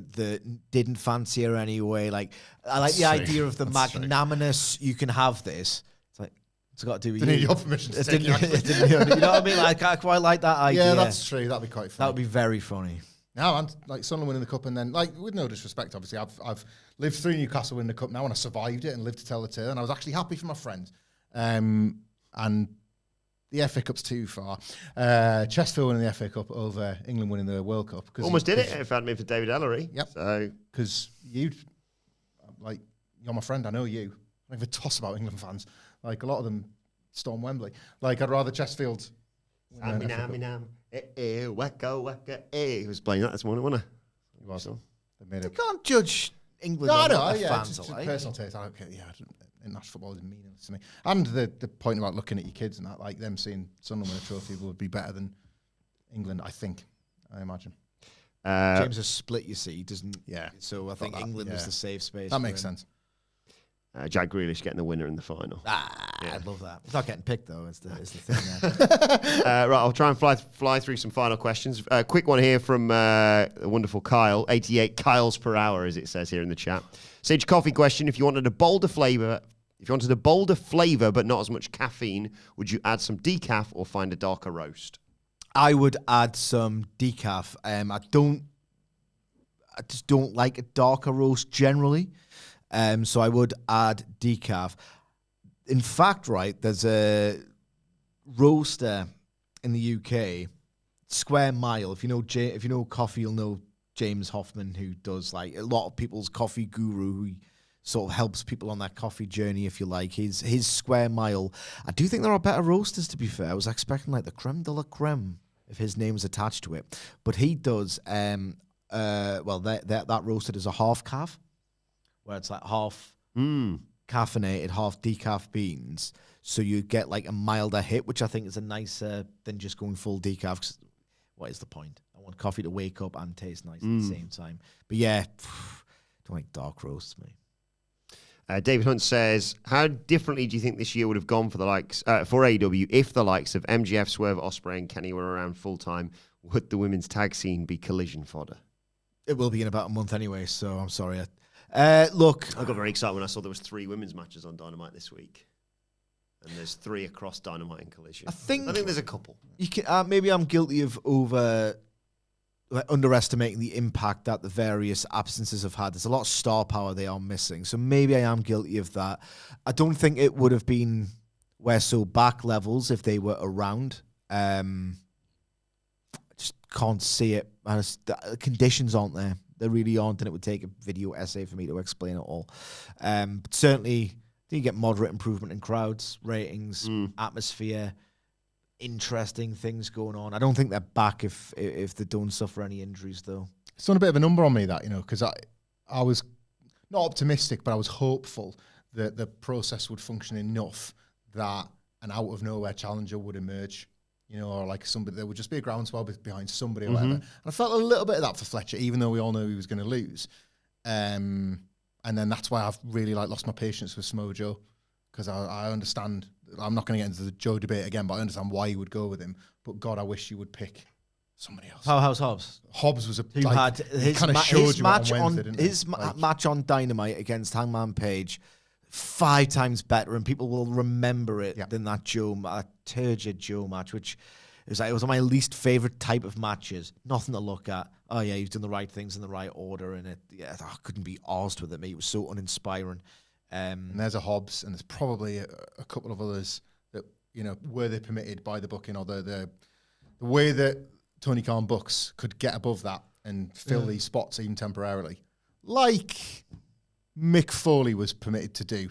didn't fancy her anyway? Like I like the idea of the magnanimous. You can have this. It's like it's got to do with They you. need your permission to It take didn't- it, it didn't- you know what I mean? Like I quite like that idea. Yeah, that's true. That'd be quite funny. That would be very funny. No, and like Sunderland winning the cup, and then like with no disrespect, obviously, I've lived through Newcastle winning the cup now, and I survived it and lived to tell the tale, and I was actually happy for my friends. And the FA Cup's too far. Chesterfield winning the FA Cup over England winning the World Cup. Almost did it if it hadn't been for David Ellery. Yep. So because you're my friend. I know you. I don't give a toss about England fans. Like a lot of them storm Wembley. Like I'd rather Chesterfield. win an FA Cup. Wacka, wacka, he was playing that this morning, wasn't he? He was. They made You it. can't judge England. No, on no, what their yeah, fans just are like. personal taste. I don't care. Yeah, international football is meaningless to me. And the point about looking at your kids and that, like them seeing Sunderland win a trophy would be better than England. I imagine. James has split. You see, doesn't. Yeah. So I think that, England was yeah. the safe space. That for makes him. sense. Jack Grealish getting the winner in the final. I'd love that. It's not getting picked though. Is the thing there. Right, I'll try and fly through some final questions. Quick one here from the wonderful Kyle, 88 Kyles per hour, as it says here in the chat. Sage coffee question: if you wanted a bolder flavour but not as much caffeine, would you add some decaf or find a darker roast? I would add some decaf. I just don't like a darker roast generally. So I would add decaf. In fact, right, there's a roaster in the UK, Square Mile. If you know coffee, you'll know James Hoffman, who does like a lot of people's coffee guru, who sort of helps people on that coffee journey, if you like. His Square Mile. I do think there are better roasters, to be fair. I was expecting like the creme de la creme if his name was attached to it. But he does, that roasted is a half calf, where it's like half caffeinated, half decaf beans. So you get like a milder hit, which I think is a nicer than just going full decaf. 'Cause what is the point? I want coffee to wake up and taste nice at the same time. But yeah, don't like dark roasts, mate. David Hunt says, how differently do you think this year would have gone for the likes for AEW if the likes of MGF, Swerve, Ospreay, and Kenny were around full time? Would the women's tag scene be collision fodder? It will be in about a month anyway, so I'm sorry. Look, I got very excited when I saw there was 3 women's matches on Dynamite this week, and there's 3 across Dynamite and Collision. I think there's a couple. you can. Maybe I'm guilty of underestimating the impact that the various absences have had. There's a lot of star power they are missing, so maybe I am guilty of that. I don't think it would have been We're So Back levels if they were around. I just can't see it. The conditions aren't there. They really aren't, and it would take a video essay for me to explain it all. But certainly, you get moderate improvement in crowds, ratings, atmosphere, interesting things going on. I don't think they're back if they don't suffer any injuries, though. It's done a bit of a number on me, that, because I was not optimistic, but I was hopeful that the process would function enough that an out of nowhere challenger would emerge. You know, or like somebody, there would just be a groundswell behind somebody or whatever. And I felt a little bit of that for Fletcher, even though we all know he was going to lose. And then that's why I've really lost my patience with Samoa Joe, because I understand. I'm not going to get into the Joe debate again, but I understand why you would go with him. But God, I wish you would pick somebody else. How's Hobbs? Hobbs was Who had his kind of showed you match on Wednesday, didn't his he? match on Dynamite against Hangman Page, 5 times better, and people will remember it than that turgid Joe match, which it was my least favorite type of matches. Nothing to look at. Oh yeah, he's done the right things in the right order, and I couldn't be arsed with it, mate. It was so uninspiring. And there's a Hobbs, and there's probably a couple of others that, you know, were they permitted by the booking or the way that Tony Khan books could get above that and fill these spots even temporarily, like Mick Foley was permitted to do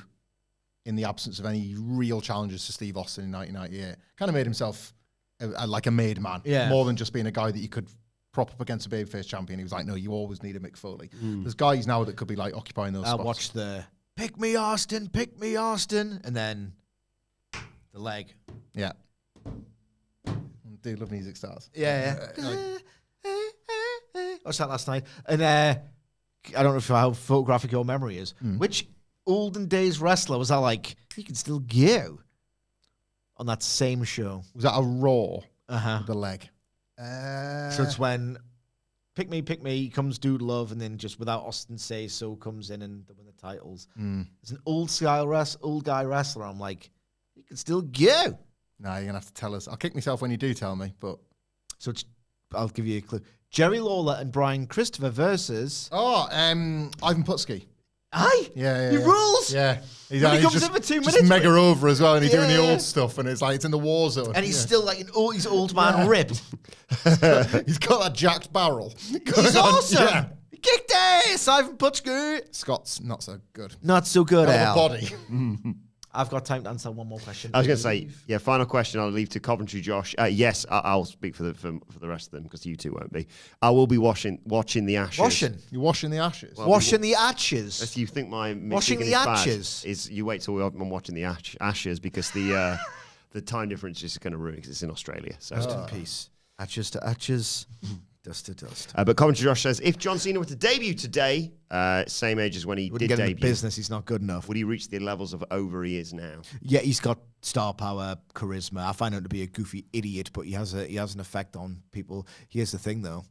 in the absence of any real challenges to Steve Austin in 1998. Kind of made himself like a made man, more than just being a guy that you could prop up against a babyface champion. He was like, no, you always need a Mick Foley. There's guys now that could be like occupying those spots. I watched the pick me Austin, and then the leg. Yeah. Do love music stars. Yeah. I watched that last night, and I don't know how photographic your memory is. Which olden days wrestler was that like, he can still go on that same show? Was that a Raw? Uh-huh. The leg. So it's when pick me comes Dude Love, and then just without Austin say so comes in and they win the titles. It's an old guy wrestler. I'm like, he can still go. No, you're gonna have to tell us. I'll kick myself when you do tell me, but I'll give you a clue. Jerry Lawler and Brian Christopher versus Ivan Putski. Aye, Yeah. He rules. Yeah, He comes in for 2 minutes. Just mega over as well, and he's doing the old stuff, and it's like it's in the war zone, and he's still like he's old man ripped. He's got that jacked barrel. He's awesome. Yeah. He kicked ass. Ivan Putski. Scott's not so good. Not so good. Hell of a body. I've got time to answer one more question. I was going to say, final question I'll leave to Coventry Josh. Yes, I'll speak for the rest of them because you two won't be. I will be watching the Ashes. You're washing the ashes? Well, washing the Ashes? If you think my washing the Ashes is you wait till I'm watching the Ashes because the time difference is going to ruin because it's in Australia. So rest in peace. Ashes to ashes. Dust to dust. But Coventry Josh says, if John Cena were to debut today, same age as when he did get debut, in the business, he's not good enough. Would he reach the levels of over he is now? Yeah, he's got star power, charisma. I find him to be a goofy idiot, but he has an effect on people. Here's the thing, though.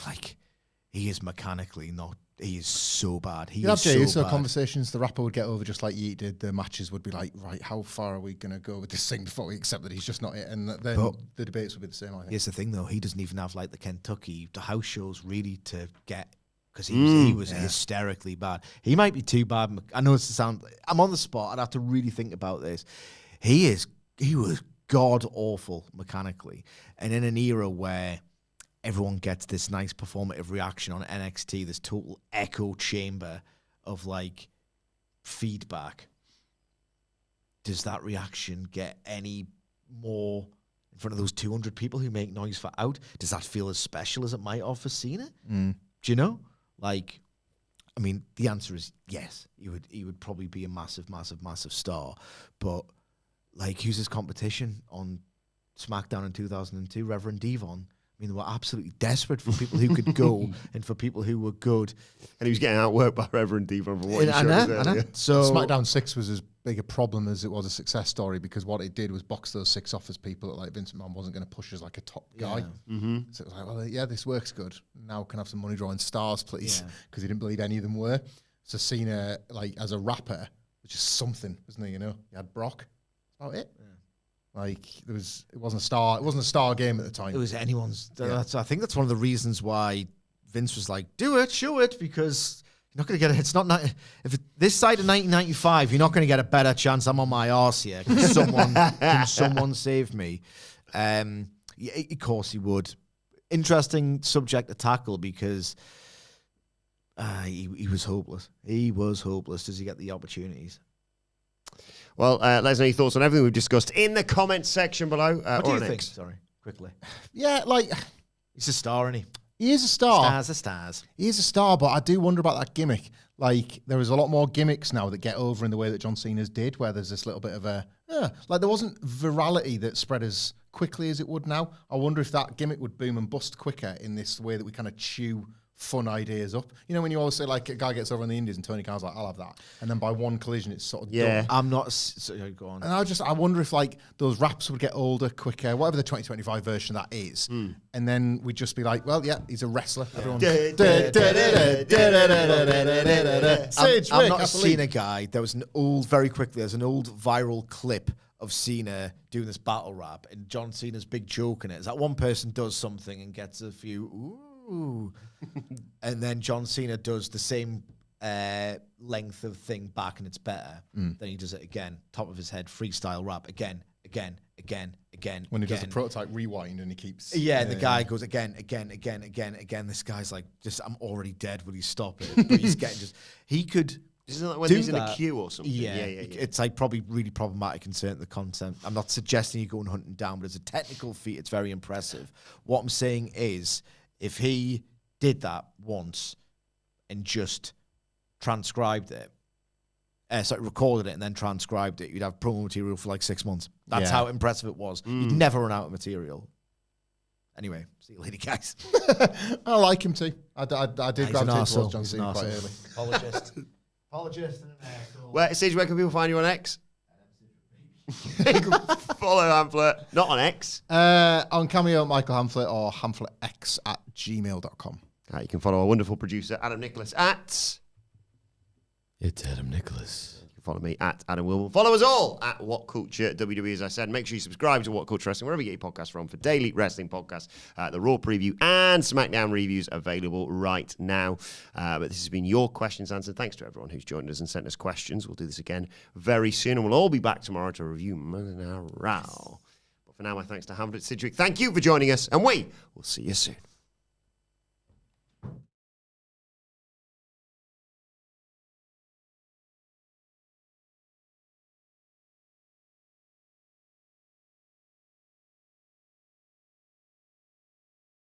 Like, he is mechanically not. He is so bad. He is so bad. Conversations the rapper would get over just like Yeet did. The matches would be like, right, how far are we going to go with this thing before we accept that he's just not it? And then the debates would be the same, I think. Here's the thing, though. He doesn't even have, like, the house shows really to get, because he was hysterically bad. He might be too bad. I know it's the sound. I'm on the spot. I'd have to really think about this. He was god-awful mechanically. And in an era where everyone gets this nice performative reaction on NXT, this total echo chamber of, like, feedback. Does that reaction get any more in front of those 200 people who make noise for Out? Does that feel as special as it might have for Cena? Do you know? Like, I mean, the answer is yes. He would probably be a massive star. But, like, who's his competition on SmackDown in 2002? Reverend Devon. I mean, they were absolutely desperate for people who could go and for people who were good. And he was getting outworked by Reverend Devon for what he I showed know. us earlier. So SmackDown 6 was as big a problem as it was a success story because what it did was box those 6 off as people that, like, Vince McMahon wasn't going to push as like a top guy. So it was like, well, yeah, this works good. Now can I have some money drawing stars, please? Because he didn't believe any of them were. So Cena, like, as a rapper, was just something, wasn't he? You know, he had Brock. That's about it. Like, it wasn't a star game at the time. It was anyone's. I think that's one of the reasons why Vince was like, "Do it, show it," because you're not going to get it. It's not this side of 1995. You're not going to get a better chance. I'm on my arse here. Can someone save me? Yeah, of course he would. Interesting subject to tackle because he was hopeless. He was hopeless. Does he get the opportunities? Well, let us know your thoughts on everything we've discussed in the comments section below. What do you think? Sorry, quickly. Yeah, like, He's a star, isn't he? He is a star. Stars are stars. He is a star, but I do wonder about that gimmick. Like, there is a lot more gimmicks now that get over in the way that John Cena's did, where there's this little bit of a, like there wasn't virality that spread as quickly as it would now. I wonder if that gimmick would boom and bust quicker in this way that we kind of chew fun ideas up. You know, when you always say, like, a guy gets over in the Indies and Tony Khan's like, I'll have that. And then by one collision, it's sort of done. I'm not... go on. And I wonder if, like, those raps would get older quicker, whatever the 2025 version of that is. And then we'd just be like, well, yeah, he's a wrestler. Everyone. I'm not a Cena guy. There was an old viral clip of Cena doing this battle rap, and John Cena's big joke in it is that one person does something and gets a few, ooh, and then John Cena does the same length of thing back, and it's better. Then he does it again, top of his head, freestyle rap, again. When he does the prototype rewind and he keeps... Yeah, and the guy goes again. This guy's like, I'm already dead. Will you stop it? But he's getting he could... Isn't that when he's in a queue or something? Yeah. It's like probably really problematic in certain the content. I'm not suggesting you go and hunting down, but as a technical feat, it's very impressive. What I'm saying is, if he did that once and just transcribed it, recorded it and then transcribed it, you'd have promo material for like 6 months. That's how impressive it was. You'd never run out of material. Anyway, see you later, guys. I like him too. I did gravitate towards John Cena quite early. Apologist and an asshole. Where can people find you on X? Follow Hamflett. Not on X. On Cameo, Michael Hamflett or hamflettx@gmail.com. You can follow our wonderful producer, Adam Nicholas, at... It's Adam Nicholas. You can follow me at Adam Wilbourn. Follow us all at WhatCulture WWE, as I said. Make sure you subscribe to WhatCulture Wrestling, wherever you get your podcasts from, for daily wrestling podcasts, the Raw preview and SmackDown reviews available right now. But this has been your questions answered. Thanks to everyone who's joined us and sent us questions. We'll do this again very soon, and we'll all be back tomorrow to review Monday Night Raw. But for now, my thanks to Hamflett, Sidgwick. Thank you for joining us, and we will see you soon.